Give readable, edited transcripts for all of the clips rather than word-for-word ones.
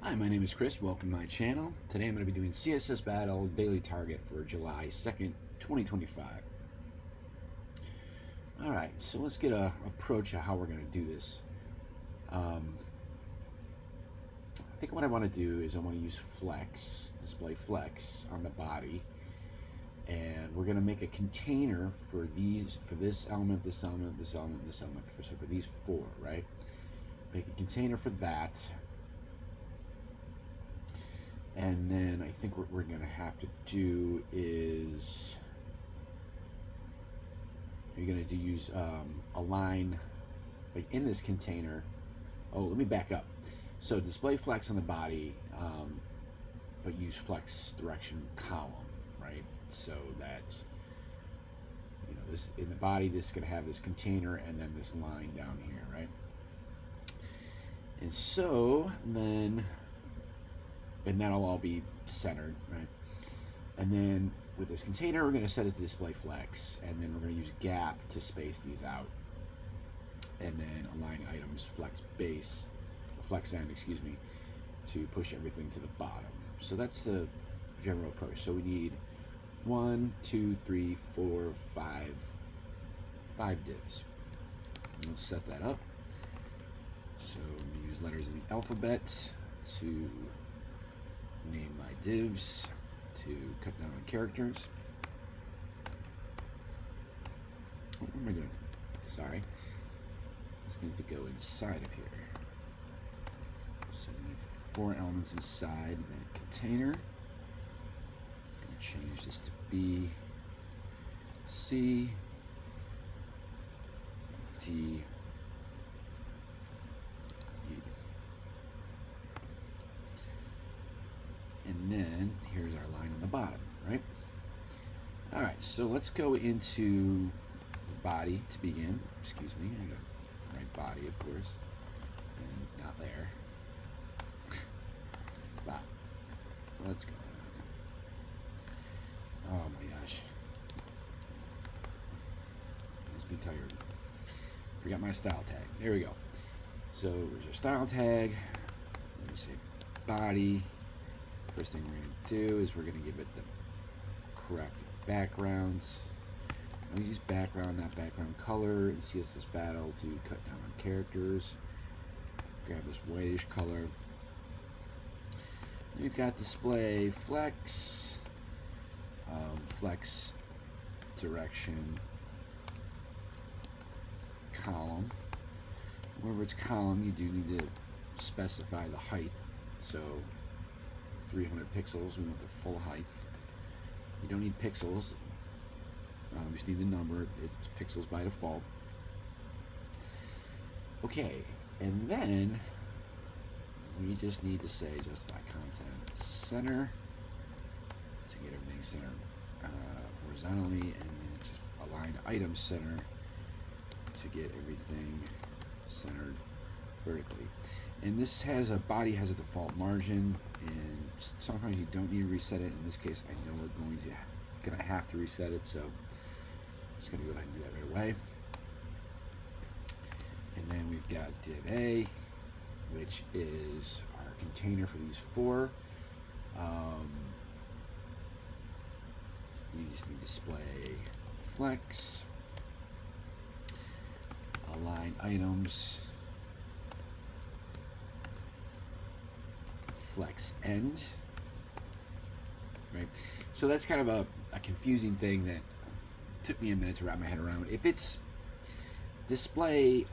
Hi, my name is Chris. Welcome to my channel. Today I'm going to be doing CSS Battle Daily Target for July 2nd, 2025. Alright, so let's get an approach of how we're going to do this. I think what I want to do is I want to use flex, display flex on the body. And we're going to make a container for this element, this element, this element, this element, for these four, right? Make a container for that. And then I think what we're going to have to do is you're going to use a line like in this container. Oh, let me back up. So display flex on the body, but use flex direction column, right? So that, you know, this in the body, this is going to have this container and then this line down here, right? And so then, and that'll all be centered, right? And then with this container, we're going to set it to display flex, and then we're going to use gap to space these out, and then align items flex base, flex end, excuse me, to push everything to the bottom. So that's the general approach. So we need 1, 2, 3, 4, 5 divs. Let's set that up. So I'm going to use letters of the alphabet to name my divs, to cut down on characters. What am I doing? Sorry. This needs to go inside of here. So we need 4 elements inside that container. I'm going to change this to B, C, D, E. And then here's our line on the bottom, right? All right, so let's go into the body to begin. Excuse me, I gotta write body, of course, and not there. Wow, what's going on? Oh my gosh, I must be tired. Forgot my style tag. There we go. So there's our style tag. Let me say body. First thing we're going to do is we're going to give it the correct backgrounds. We use background, not background color, in CSS Battle to cut down on characters. Grab this whitish color. We've got display flex, flex direction column. Whenever it's column, you do need to specify the height. So 300 pixels, we want the full height. You don't need pixels, you just need the number. It's pixels by default. Okay, and then we just need to say justify content center to get everything centered horizontally, and then just align item center to get everything centered vertically. And this has a body has a default margin, and sometimes you don't need to reset it. In this case, I know we're gonna have to reset it, so I'm just gonna go ahead and do that right away. And then we've got div A, which is our container for these 4. You just need display flex, align items, flex end, right? So that's kind of a confusing thing that took me a minute to wrap my head around. If it's display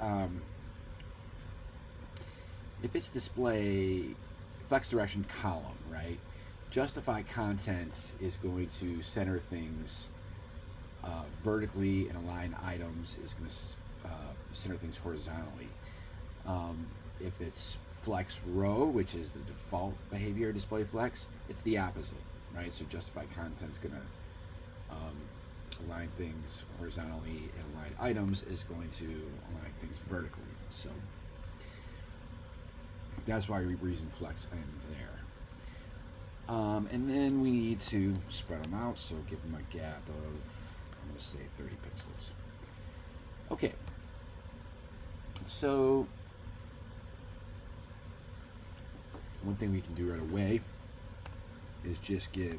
flex direction column, right? Justify content is going to center things vertically, and align items is going to center things horizontally. If it's flex row, which is the default behavior of display flex, it's the opposite, right? So justify content is going to align things horizontally, and align items is going to align things vertically. So that's why we're using flex end there. And then we need to spread them out, so give them a gap of, I'm going to say 30 pixels. Okay, so one thing we can do right away is just give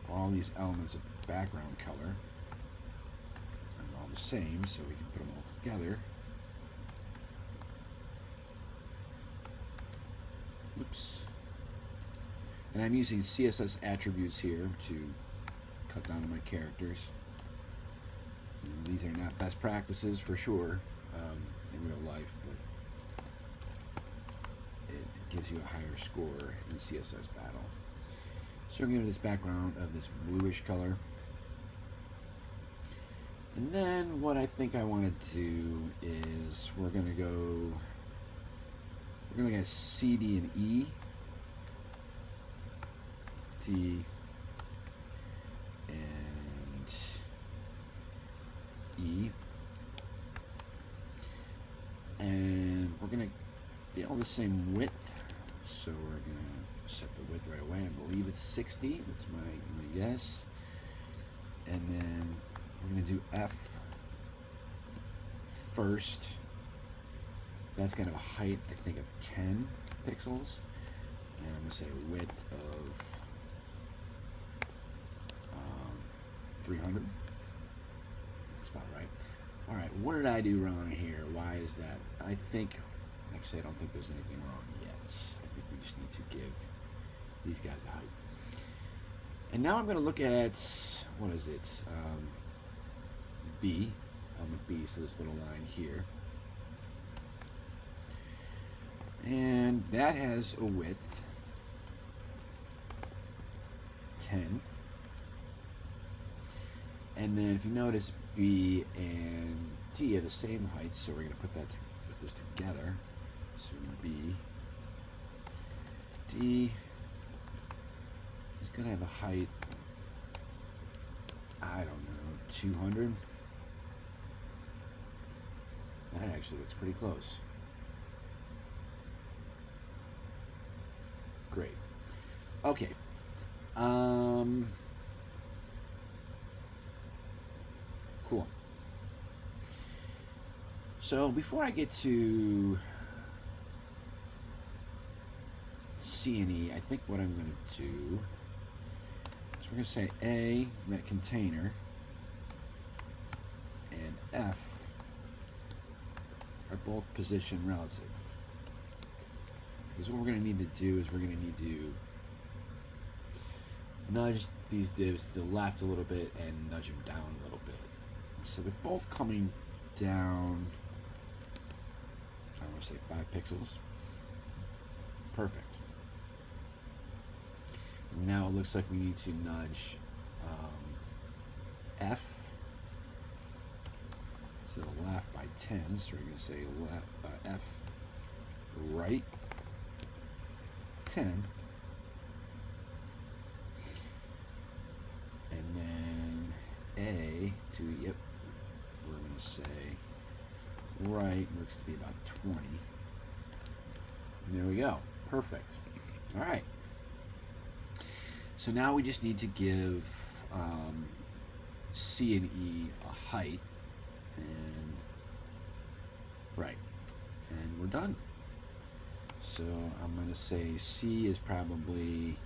all these elements a background color, and all the same, so we can put them all together. Oops. And I'm using CSS attributes here to cut down on my characters. These are not best practices for sure in real life, but it gives you a higher score in CSS Battle. So we're going to give this background of this bluish color. And then what I think I want to do is we're going to get C, D, and E. D and E. And we're going to get all the same width. So we're going to set the width right away. I believe it's 60. That's my guess. And then we're going to do F first. That's going to have a height, I think, of 10 pixels. And I'm going to say a width of 300. That's about right. All right, what did I do wrong here? Why is that? Actually, I don't think there's anything wrong yet. I think we just need to give these guys a height. And now I'm going to look at, what is it? B, element B, so this little line here. And that has a width 10. And then if you notice, B and T are the same height, so we're going to put those together. So B, D is going to have a height, I don't know, 200. That actually looks pretty close. Great. Okay. Cool. So before I get to C and E, I think what I'm going to do is we're going to say A, that container, and F are both position relative. Because what we're going to need to do is we're going to need to nudge these divs to the left a little bit and nudge them down a little bit. So they're both coming down, I want to say 5 pixels. Perfect. Now it looks like we need to nudge F to the left by 10. So we're going to say F right 10. And then A to, yep, we're going to say right, looks to be about 20. And there we go. Perfect. All right. So now we just need to give C and E a height. And right. And we're done. So I'm going to say C is probably,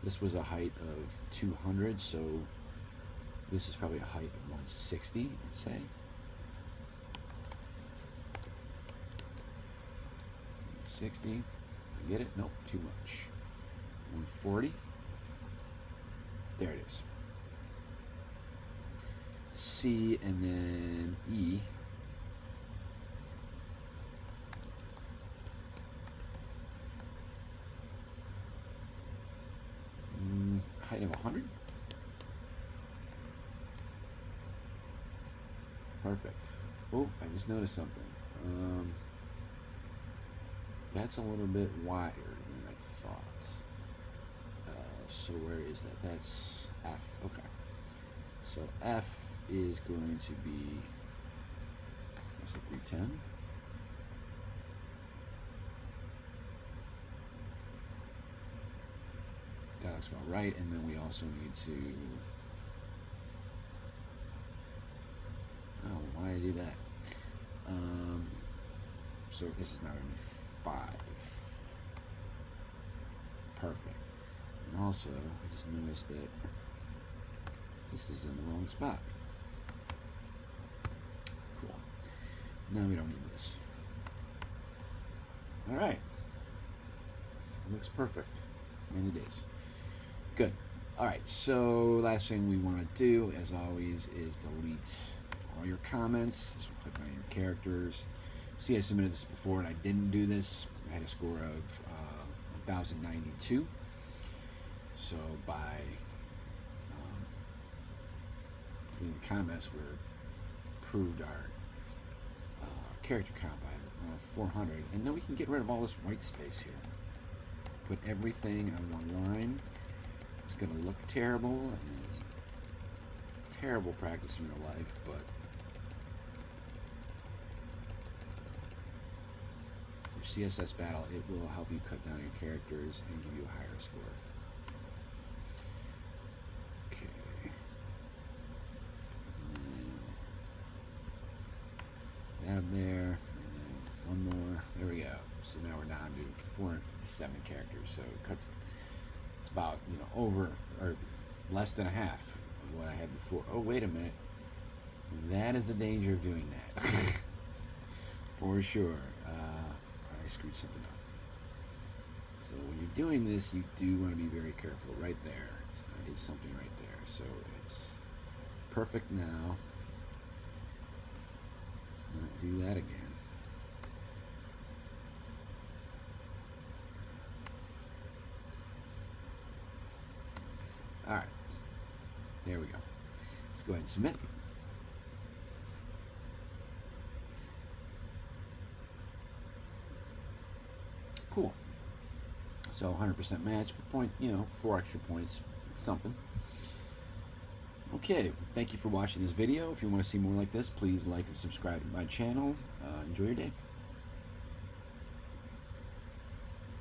this was a height of 200, so this is probably a height of 160, let's say. 60, I get it? Nope, too much. 140. There it is. C and then E. Height of 100. Perfect. Oh, I just noticed something. That's a little bit wider than I thought. So where is that? That's F. Okay. So F is going to be, what's it, 310? That looks about right. And then we also need to, oh, why did I do that? So this is now going to be 5. perfect. And also, I just noticed that this is in the wrong spot. Cool. Now we don't need this. All right. It looks perfect. And it is. Good. All right, so last thing we want to do, as always, is delete all your comments. This will click on your characters. See, I submitted this before and I didn't do this. I had a score of 1,092. So by deleting the comments, we improved our character count by 400. And then we can get rid of all this white space here. Put everything on one line. It's going to look terrible, and it's terrible practice in real life, but for CSS Battle, it will help you cut down your characters and give you a higher score. Okay. And then that up there, and then one more. There we go. So now we're down to 457 characters. So it cuts. It's about, over or less than a half of what I had before. Oh, wait a minute. That is the danger of doing that. For sure. I screwed something up. So when you're doing this, you do want to be very careful. Right there. I did something right there. So it's perfect now. Let's not do that again. All right, there we go. Let's go ahead and submit. Cool. So 100% match, point, 4 extra points, something. Okay, thank you for watching this video. If you want to see more like this, please like and subscribe to my channel. Enjoy your day.